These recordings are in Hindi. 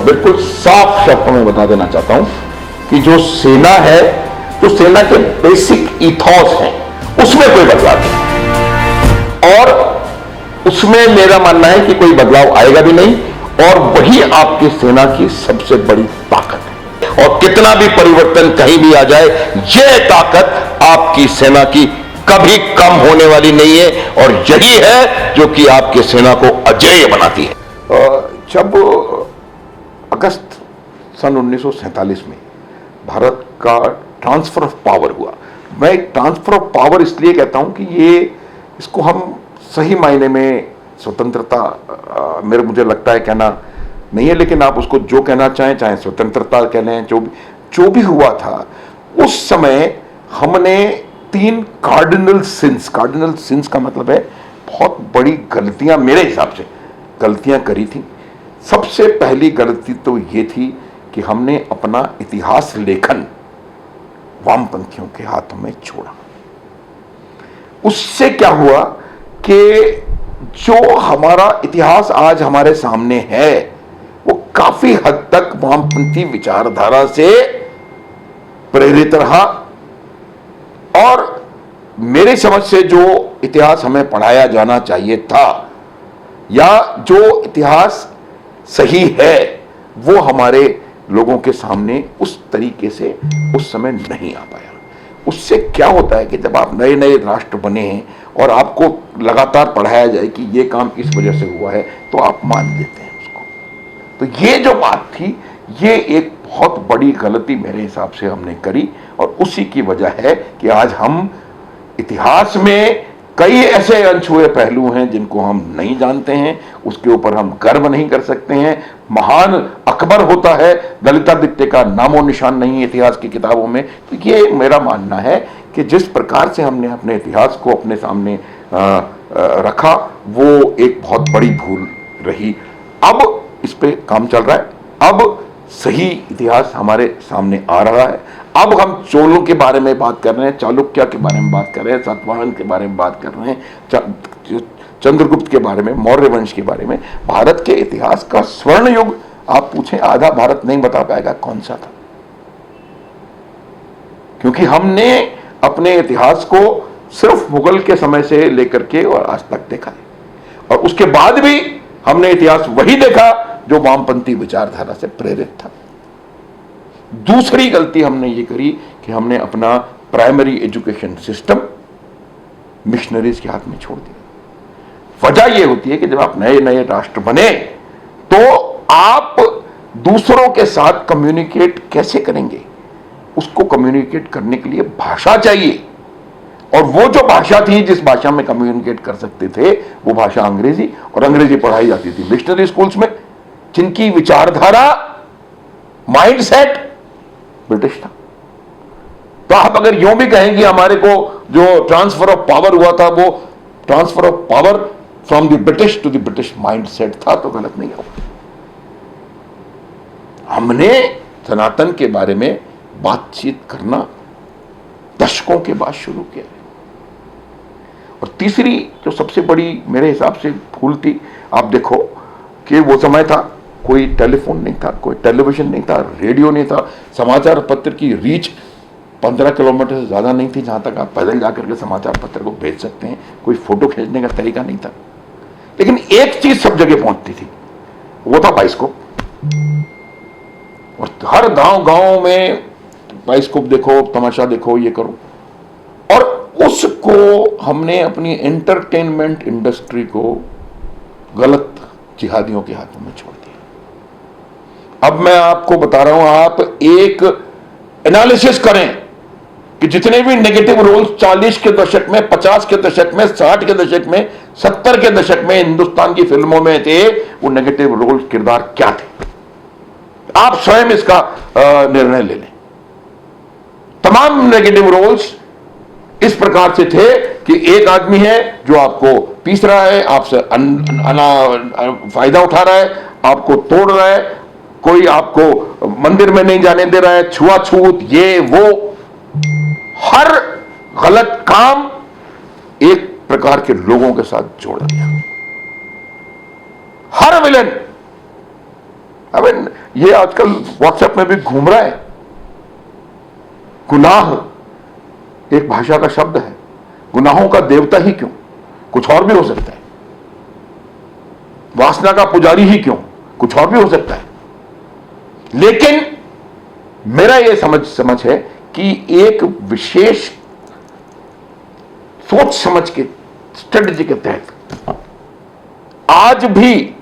बिल्कुल साफ शब्दों में बता देना चाहता हूं कि जो सेना है, जो सेना के बेसिक इथॉस है, उसमें कोई बदलाव नहीं और उसमें मेरा मानना है कि कोई बदलाव आएगा भी नहीं और वही आपकी सेना की सबसे बड़ी ताकत है। और कितना भी परिवर्तन कहीं भी आ जाए, यह ताकत आपकी सेना की कभी कम होने वाली नहीं है और यही है जो कि आपकी सेना को अजेय बनाती है। जब अगस्त सन 1947 में भारत का ट्रांसफर ऑफ पावर हुआ, मैं ट्रांसफर ऑफ पावर इसलिए कहता हूं कि इसको हम सही मायने में स्वतंत्रता मुझे लगता है कहना नहीं है, लेकिन आप उसको जो कहना चाहें, चाहे स्वतंत्रता कह लें, जो भी हुआ था उस समय हमने 3 कार्डिनल सिंस का मतलब है बहुत बड़ी गलतियां, मेरे हिसाब से गलतियां करी थी। सबसे पहली गलती तो ये थी कि हमने अपना इतिहास लेखन वामपंथियों के हाथों में छोड़ा। उससे क्या हुआ कि जो हमारा इतिहास आज हमारे सामने है वो काफी हद तक वामपंथी विचारधारा से प्रेरित रहा और मेरी समझ से जो इतिहास हमें पढ़ाया जाना चाहिए था या जो इतिहास सही है वो हमारे लोगों के सामने उस तरीके से उस समय नहीं आ पाया। उससे क्या होता है कि जब आप नए नए राष्ट्र बने हैं और आपको लगातार पढ़ाया जाए कि ये काम इस वजह से हुआ है तो आप मान लेते हैं उसको। तो ये जो बात थी, ये एक बहुत बड़ी गलती मेरे हिसाब से हमने करी और उसी की वजह है कि आज हम इतिहास में कई ऐसे अनछुए पहलू हैं जिनको हम नहीं जानते हैं, उसके ऊपर हम गर्व नहीं कर सकते हैं। महान अकबर होता है, ललितादित्य का नामो निशान नहीं है इतिहास की किताबों में। तो ये मेरा मानना है कि जिस प्रकार से हमने अपने इतिहास को अपने सामने रखा वो एक बहुत बड़ी भूल रही। अब इस पे काम चल रहा है, अब सही इतिहास हमारे सामने आ रहा है। अब हम चोलों के बारे में बात कर रहे हैं, चालुक्य के बारे में बात कर रहे हैं, सातवाहन के बारे में बात कर रहे हैं, चंद्रगुप्त के बारे में, मौर्य वंश के बारे में। भारत के इतिहास का स्वर्ण युग आप पूछें, आधा भारत नहीं बता पाएगा कौन सा था, क्योंकि हमने अपने इतिहास को सिर्फ मुगल के समय से लेकर के और आज तक देखा है और उसके बाद भी हमने इतिहास वही देखा जो वामपंथी विचारधारा से प्रेरित था। दूसरी गलती हमने ये करी कि हमने अपना प्राइमरी एजुकेशन सिस्टम मिशनरीज के हाथ में छोड़ दिया। वजह यह होती है कि जब आप नए नए राष्ट्र बने तो आप दूसरों के साथ कम्युनिकेट कैसे करेंगे, उसको कम्युनिकेट करने के लिए भाषा चाहिए और वो जो भाषा थी जिस भाषा में कम्युनिकेट कर सकते थे वो भाषा अंग्रेजी, और अंग्रेजी पढ़ाई जाती थी मिशनरी स्कूल्स में जिनकी विचारधारा माइंडसेट ब्रिटिश था। तो आप अगर यूं भी कहें कि हमारे को जो ट्रांसफर ऑफ पावर हुआ था वो transfer of power from the British to the British mindset था तो गलत नहीं होगा। हमने सनातन के बारे में बातचीत करना दशकों के बाद शुरू किया है। और तीसरी जो सबसे बड़ी मेरे हिसाब से भूल थी, आप देखो कि वो समय था कोई टेलीफोन नहीं था, कोई टेलीविजन नहीं था, रेडियो नहीं था, समाचार पत्र की रीच 15 किलोमीटर से ज्यादा नहीं थी जहां तक आप पैदल जाकर के समाचार पत्र को भेज सकते हैं। कोई फोटो खींचने का तरीका नहीं था, लेकिन एक चीज सब जगह पहुंचती थी, वो था बाइस्कोप। और हर गांव गांव में बाइस्कोप देखो, तमाशा देखो, ये करो। और उसको हमने अपनी एंटरटेनमेंट इंडस्ट्री को गलत जिहादियों के हाथों में छोड़ दिया। अब मैं आपको बता रहा हूं, आप एक एनालिसिस करें कि जितने भी नेगेटिव रोल्स 40 के दशक में, 50 के दशक में, 60 के दशक में, 70 के दशक में हिंदुस्तान की फिल्मों में थे, वो नेगेटिव रोल किरदार क्या थे। आप स्वयं इसका निर्णय ले लें। तमाम नेगेटिव रोल्स इस प्रकार से थे कि एक आदमी है जो आपको पीस रहा है, आपसे फायदा उठा रहा है, आपको तोड़ रहा है, कोई आपको मंदिर में नहीं जाने दे रहा है, छुआछूत, ये वो, हर गलत काम एक प्रकार के लोगों के साथ जोड़ दिया। हर विलन, ये आजकल व्हाट्सएप में भी घूम रहा है। गुनाह एक भाषा का शब्द है, गुनाहों का देवता ही क्यों, कुछ और भी हो सकता है। वासना का पुजारी ही क्यों, कुछ और भी हो सकता है। लेकिन मेरा यह समझ है कि एक विशेष सोच समझ के स्ट्रेटजी के तहत आज भी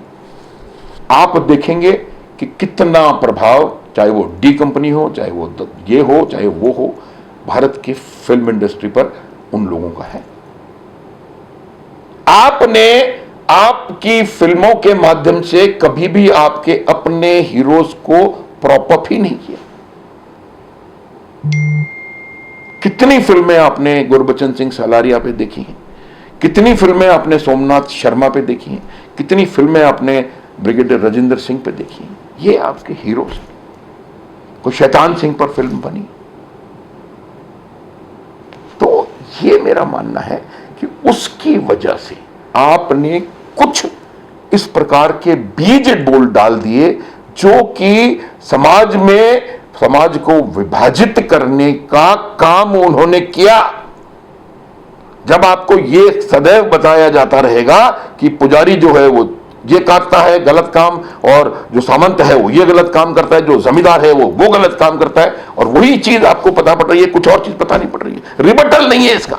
आप देखेंगे कि कितना प्रभाव, चाहे वो डी कंपनी हो, चाहे वो ये हो, चाहे वो हो, भारत की फिल्म इंडस्ट्री पर उन लोगों का है। आपने आपकी फिल्मों के माध्यम से कभी भी आपके अपने हीरोज को प्रॉप अप ही नहीं किया। कितनी फिल्में आपने गुरबचन सिंह सलारिया पे देखी हैं, कितनी फिल्में आपने सोमनाथ शर्मा पे देखी हैं, कितनी फिल्में आपने ब्रिगेडियर राजेंद्र सिंह पे देखी हैं। ये आपके हीरोज। कोई शैतान सिंह पर फिल्म बनी। तो ये मेरा मानना है कि उसकी वजह से आपने कुछ इस प्रकार के बीज बोल डाल दिए जो कि समाज को विभाजित करने का काम उन्होंने किया। जब आपको ये सदैव बताया जाता रहेगा कि पुजारी जो है वो ये करता है गलत काम, और जो सामंत है वो ये गलत काम करता है, जो जमींदार है वो गलत काम करता है, और वही चीज आपको पता पड़ रही है, कुछ और चीज पता नहीं पड़ रही है, रिबटल नहीं है इसका।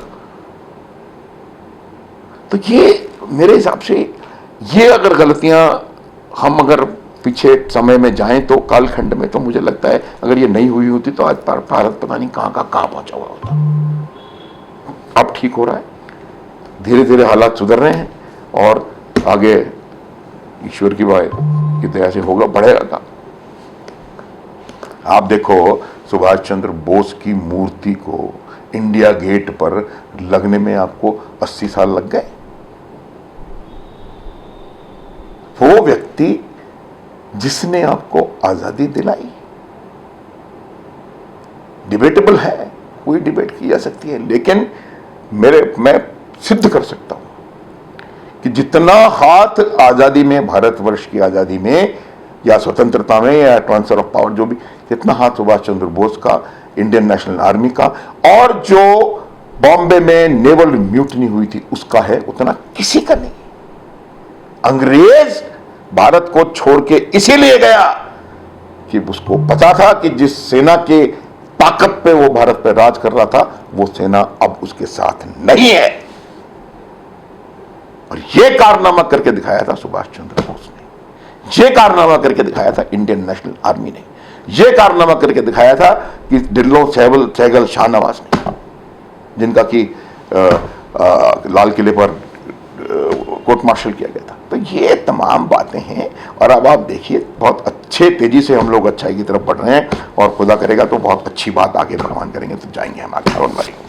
तो ये मेरे हिसाब से ये अगर गलतियां हम अगर पीछे समय में जाएं तो कालखंड में, तो मुझे लगता है अगर ये नहीं हुई होती तो आज भारत पता नहीं कहां का कहां पहुंचा हुआ होता। अब ठीक हो रहा है, धीरे धीरे हालात सुधर रहे हैं, और आगे ईश्वर की दया से होगा, बढ़ेगा काम। आप देखो सुभाष चंद्र बोस की मूर्ति को इंडिया गेट पर लगने में आपको 80 साल लग गए। वो व्यक्ति जिसने आपको आजादी दिलाई, डिबेटेबल है, कोई डिबेट की जा सकती है, लेकिन मैं सिद्ध कर सकता हूं कि जितना हाथ आजादी में, भारतवर्ष की आजादी में या स्वतंत्रता में या ट्रांसफर ऑफ पावर, जो भी, जितना हाथ सुभाष चंद्र बोस का, इंडियन नेशनल आर्मी का, और जो बॉम्बे में नेवल म्यूटनी हुई थी उसका है, उतना किसी का नहीं। अंग्रेज भारत को छोड़ के इसीलिए गया कि उसको पता था कि जिस सेना के ताकत पे वो भारत पे राज कर रहा था, वो सेना अब उसके साथ नहीं है। और ये कारनामा करके दिखाया था सुभाष चंद्र बोस ने, ये कारनामा करके दिखाया था इंडियन नेशनल आर्मी ने, ये कारनामा करके दिखाया था कि ढिल्लों सहगल शाहनवाज ने, जिनका कि लाल किले पर कोर्ट मार्शल किया गया था। तो ये तमाम बातें हैं, और अब आप देखिए बहुत अच्छे तेजी से हम लोग अच्छाई की तरफ बढ़ रहे हैं, और खुदा करेगा तो बहुत अच्छी बात आगे भगवान करेंगे तो जाएंगे हम आगे और बढ़ेंगे।